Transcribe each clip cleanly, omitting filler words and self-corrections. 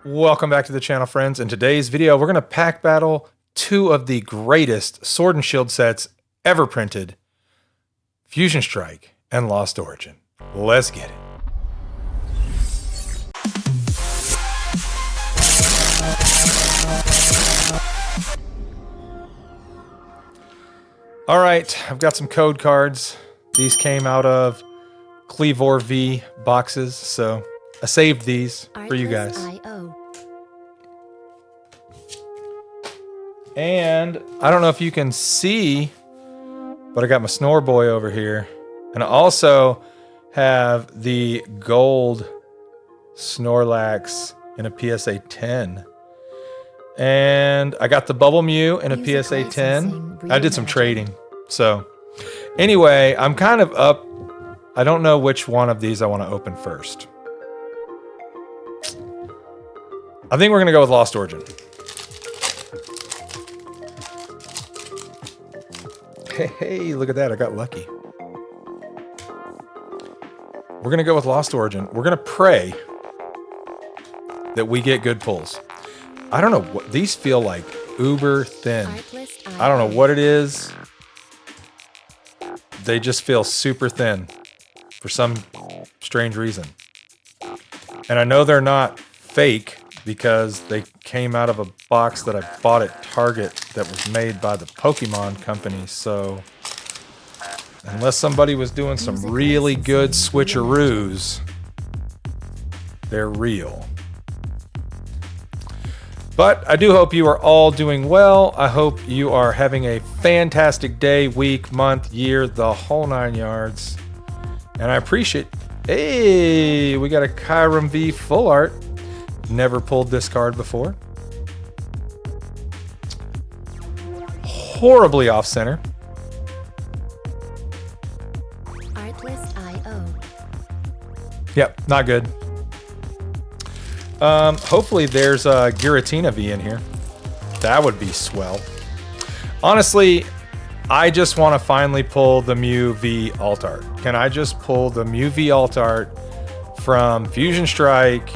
Welcome back to the channel, friends. In today's video, we're going to pack battle two of the greatest Sword and Shield sets ever printed, Fusion Strike and Lost Origin. Let's get it. All right, I've got some code cards. These came out of Cleavor V boxes, so I saved these for you guys. And I don't know if you can see, but I got my Snore Boy over here. And I also have the gold Snorlax in a PSA 10. And I got the Bubble Mew in a PSA 10. I did some trading. So anyway, I'm kind of up. I don't know which one of these I want to open first. I think we're going to go with Lost Origin. Hey, look at that. I got lucky. We're going to go with Lost Origin. We're going to pray that we get good pulls. I don't know what these feel like. Uber thin. I don't know what it is. They just feel super thin for some strange reason. And I know they're not fake because they came out of a box that I bought at Target that was made by the Pokemon company. So unless somebody was doing some really good switcheroos, they're real. But I do hope you are all doing well. I hope you are having a fantastic day, week, month, year, the whole 9 yards. And I appreciate, hey, we got a Kyurem V full art. Never pulled this card before. Horribly off center. Artlist.io. Yep, not good. Hopefully there's a Giratina V in here. That would be swell. Honestly, I just want to finally pull the Mew V Alt Art. Can I just pull the Mew V Alt Art from Fusion Strike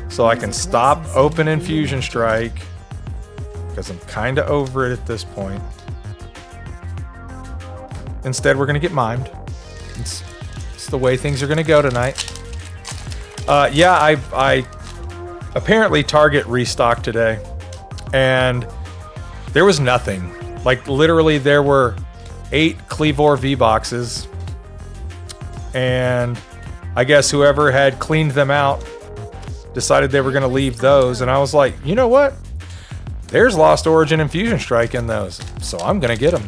so I can stop opening Fusion Strike? Because I'm kind of over it at this point. Instead, we're going to get mimed. It's the way things are going to go tonight. Yeah, I apparently Target restocked today, and there was nothing. Like, literally, there were 8 Cleavor V boxes, and I guess whoever had cleaned them out decided they were going to leave those, and I was like, you know what? There's Lost Origin and Fusion Strike in those, so I'm going to get them.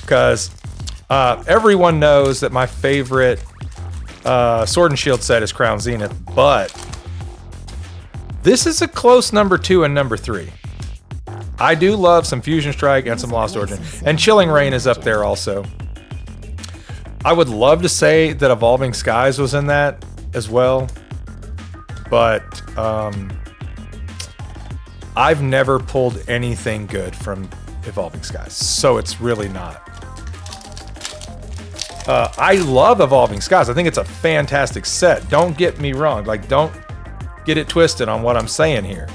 Because everyone knows that my favorite Sword and Shield set is Crown Zenith, but this is a close number 2 and number 3. I do love some Fusion Strike and some Lost Origin. And Chilling Reign is up there also. I would love to say that Evolving Skies was in that as well. But I've never pulled anything good from Evolving Skies. So it's really not. I love Evolving Skies. I think it's a fantastic set. Don't get me wrong. Like, don't get it twisted on what I'm saying here.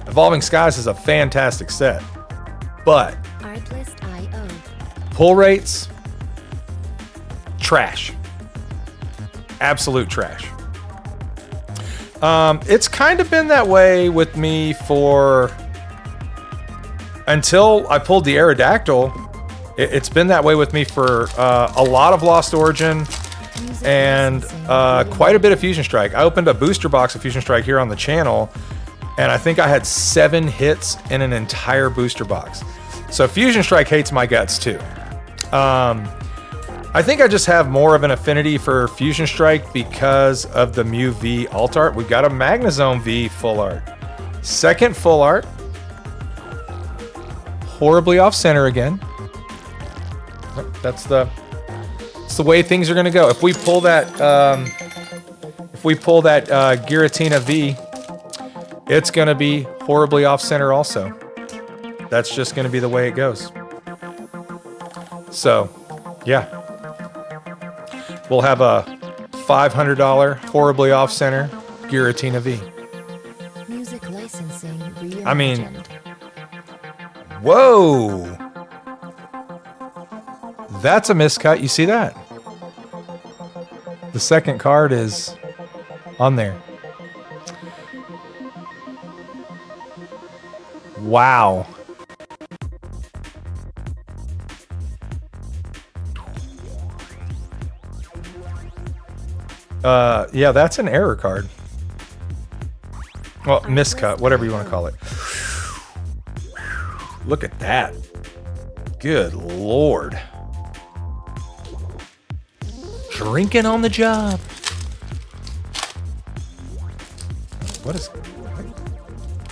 Evolving Skies is a fantastic set, but Artlist.io. pull rates, trash. Absolute trash. It's kind of been that way with me for until I pulled the Aerodactyl. It's been that way with me for a lot of Lost Origin and quite a bit of Fusion Strike. I opened a booster box of Fusion Strike here on the channel, and I think I had 7 hits in an entire booster box. So Fusion Strike hates my guts too. I think I just have more of an affinity for Fusion Strike because of the Mew V Alt Art. We've got a Magnezone V full art. Second full art. Horribly off center again. That's the way things are going to go. If we pull that, Giratina V, it's going to be horribly off center also. That's just going to be the way it goes. So, yeah. We'll have a $500 horribly off center Giratina V. Music licensing reimagined. I mean, whoa. That's a miscut. You see that? The second card is on there. Wow. Yeah, that's an error card. Well, miscut, whatever you want to call it. Look at that. Good Lord. Drinking on the job. What is...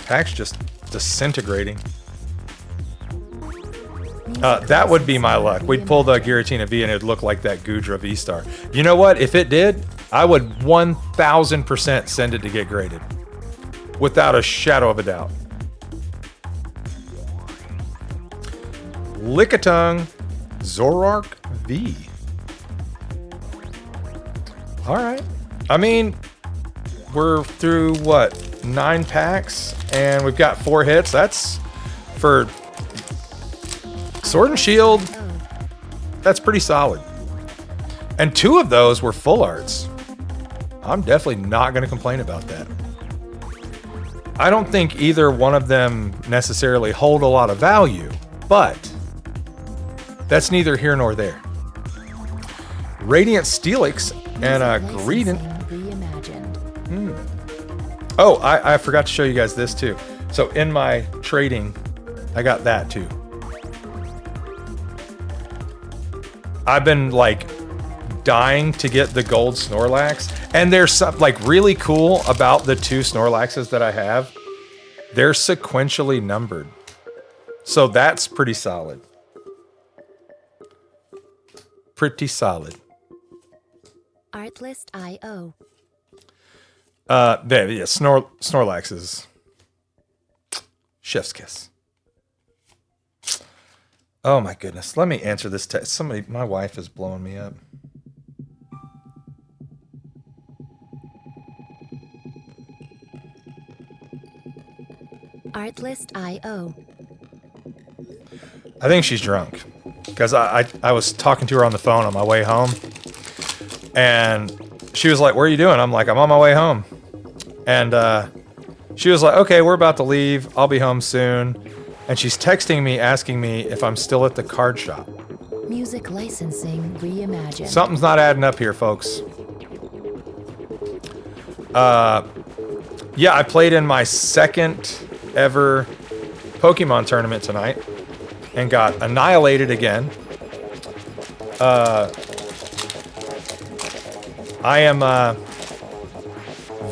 Pack's just disintegrating. That would be my luck. We'd pull the Giratina V and it'd look like that Gudra V-Star. You know what? If it did, I would 1000% send it to get graded. Without a shadow of a doubt. Lickitung Zoroark V. Alright. I mean, we're through, what, 9 packs? And we've got 4 hits. That's for Sword and Shield. That's pretty solid. And 2 of those were full arts. I'm definitely not going to complain about that. I don't think either one of them necessarily hold a lot of value, but that's neither here nor there. Radiant Steelix and a Greedent. Oh, I forgot to show you guys this too. So in my trading, I got that too. I've been like dying to get the gold Snorlax, and there's something like really cool about the 2 Snorlaxes that I have. They're sequentially numbered, so that's pretty solid. Pretty solid. Artlist.io. Yeah, Snorlax is chef's kiss. Oh my goodness. Let me answer this text. My wife is blowing me up. Artlist.io. I think she's drunk because I was talking to her on the phone on my way home, and she was like, "Where are you doing?" I'm like, "I'm on my way home," and she was like, "Okay, we're about to leave. I'll be home soon." And she's texting me asking me if I'm still at the card shop. Music licensing reimagined. Something's not adding up here, folks. Yeah, I played in my second ever Pokemon tournament tonight and got annihilated again. I am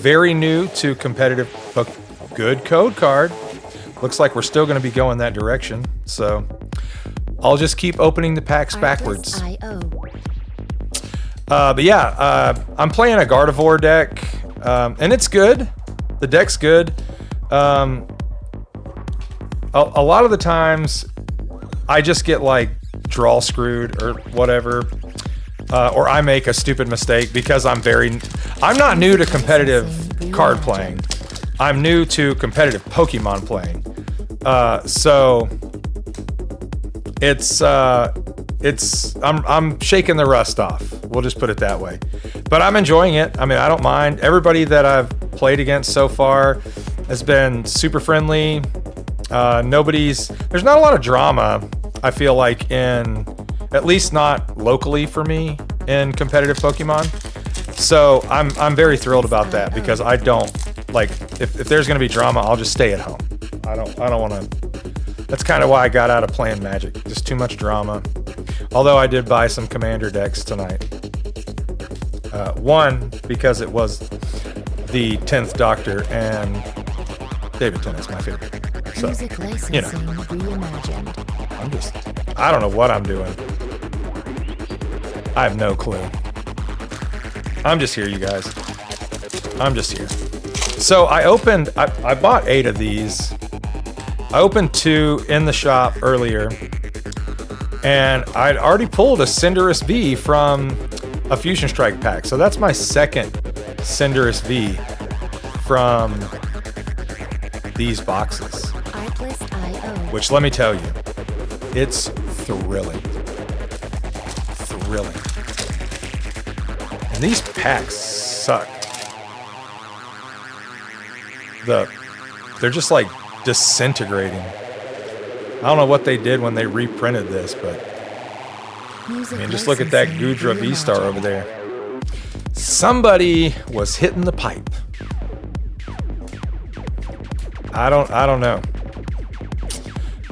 very new to competitive. Good code card. Looks like we're still going to be going that direction. So I'll just keep opening the packs backwards. But yeah, I'm playing a Gardevoir deck, and it's good. The deck's good. A lot of the times I just get like draw screwed or whatever, or I make a stupid mistake because I'm not new to competitive card playing. I'm new to competitive Pokemon playing. So I'm shaking the rust off. We'll just put it that way. But I'm enjoying it. I mean, I don't mind. Everybody that I've played against so far has been super friendly. There's not a lot of drama, I feel like, at least not locally for me in competitive Pokemon. So I'm very thrilled about that because I don't like, if there's going to be drama, I'll just stay at home. I don't want to. That's kind of why I got out of playing Magic. Just too much drama. Although I did buy some Commander decks tonight. One, because it was the 10th Doctor, and David Tennant's my favorite. So, you know, I don't know what I'm doing. I have no clue. I'm just here, you guys. I'm just here. So I bought 8 of these. I opened 2 in the shop earlier, and I'd already pulled a Cinderace V from a Fusion Strike pack. So that's my second Cinderace V from these boxes. Artlist.io. Which, let me tell you, it's thrilling. Thrilling. And these packs suck. They're just like disintegrating. I don't know what they did when they reprinted this, but Music I mean, just look at that licensing Gudra V-Star reimagined. over there. Somebody was hitting the pipe. I don't know.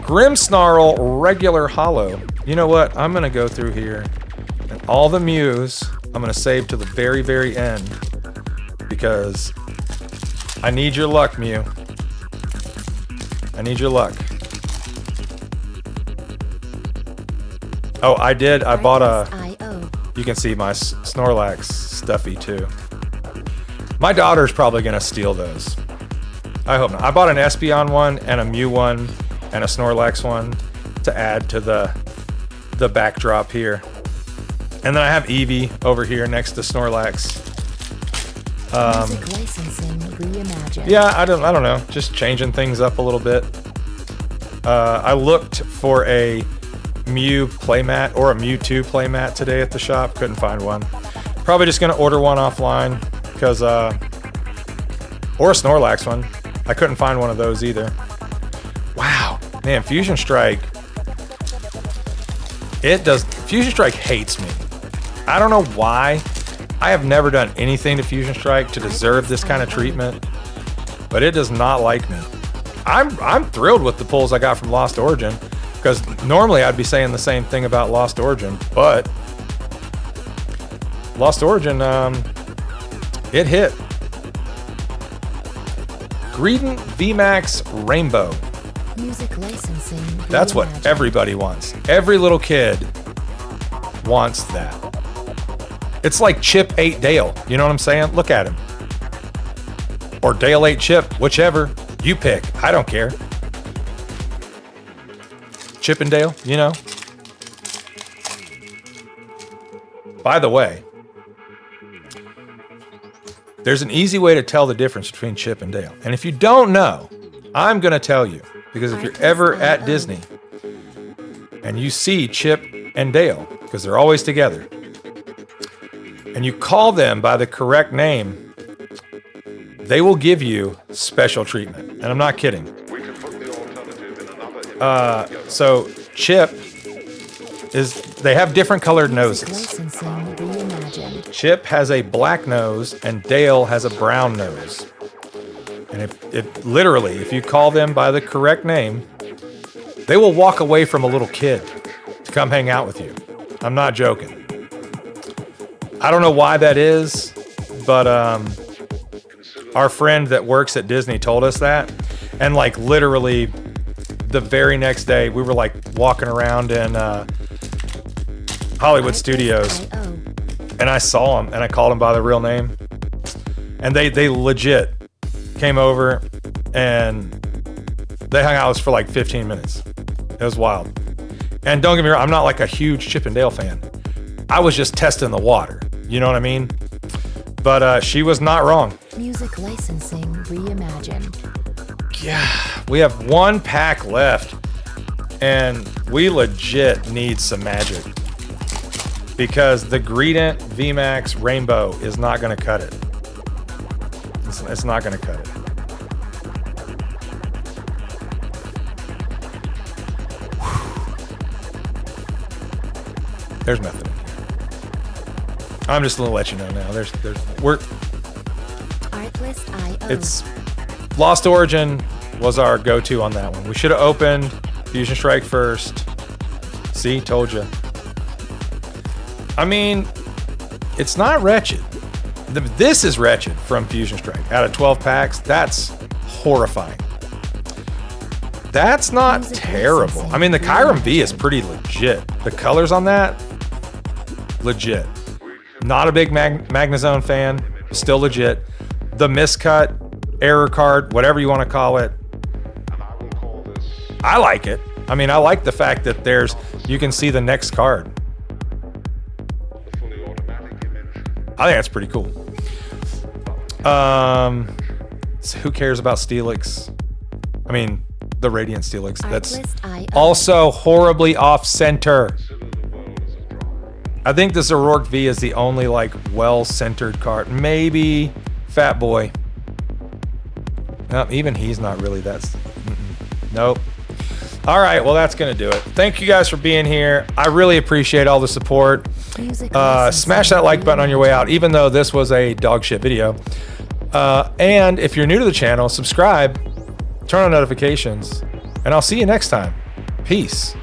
Grimmsnarl regular hollow. You know what? I'm gonna go through here and all the Mews I'm gonna save to the very, very end because I need your luck, Mew. I need your luck. Oh, I did. I bought a. Artlist.io. You can see my Snorlax stuffy too. My daughter's probably gonna steal those. I hope not. I bought an Espeon one and a Mew one and a Snorlax one to add to the backdrop here. And then I have Eevee over here next to Snorlax. Music licensing reimagined. Yeah, I don't know. Just changing things up a little bit. I looked for a Mew playmat or a Mewtwo playmat today at the shop. Couldn't find one. Probably just gonna order one offline because or a Snorlax one. I couldn't find one of those either. Wow, man, Fusion Strike. Fusion Strike hates me. I don't know why. I have never done anything to Fusion Strike to deserve this kind of treatment, but it does not like me. I'm thrilled with the pulls I got from Lost Origin, because normally I'd be saying the same thing about Lost Origin, but Lost Origin, it hit. Greedent VMAX Rainbow. Music licensing That's what reimagined. everybody wants. Every little kid wants that. It's like Chip ate Dale. You know what I'm saying? Look at him. Or Dale ate Chip, whichever. You pick. I don't care. Chip and Dale, you know. By the way, there's an easy way to tell the difference between Chip and Dale. And if you don't know, I'm going to tell you. Because if you're ever at Disney and you see Chip and Dale, because they're always together, and you call them by the correct name, they will give you special treatment. And I'm not kidding. So Chip they have different colored Music noses. licensing reimagined. Chip has a black nose and Dale has a brown nose. And if literally, if you call them by the correct name, they will walk away from a little kid to come hang out with you. I'm not joking. I don't know why that is, but our friend that works at Disney told us that. And like literally the very next day, we were like walking around in Hollywood Studios, Artlist.io. and I saw him and I called him by the real name. And they legit came over and they hung out with us for like 15 minutes. It was wild. And don't get me wrong, I'm not like a huge Chip and Dale fan. I was just testing the water. You know what I mean? But she was not wrong. Music licensing reimagined. Yeah, we have one pack left and we legit need some magic because the Greedent VMAX Rainbow is not going to cut it. It's not going to cut it. There's nothing in here. I'm just going to let you know now. Artlist.io. It's Lost Origin was our go-to on that one. We should have opened Fusion Strike first. See, told you. I mean, it's not wretched. This is wretched from Fusion Strike. Out of 12 packs, that's horrifying. That's not terrible. I mean, the Kyurem V is pretty legit. The colors on that, legit. Not a big Magnezone fan, still legit. The miscut, error card, whatever you want to call it, I like it. I mean, I like the fact that you can see the next card. I think that's pretty cool. So who cares about Steelix? I mean, the Radiant Steelix. That's Artlist.io. also horribly off center. I think this O'Rourke V is the only like well-centered card. Maybe Fat Boy. No, even he's not really that. Nope. All right, well that's gonna do it. Thank you guys for being here. I really appreciate all the support. Music Smash that like button on your way out, even though this was a dog shit video. And if you're new to the channel, subscribe, turn on notifications, and I'll see you next time. Peace.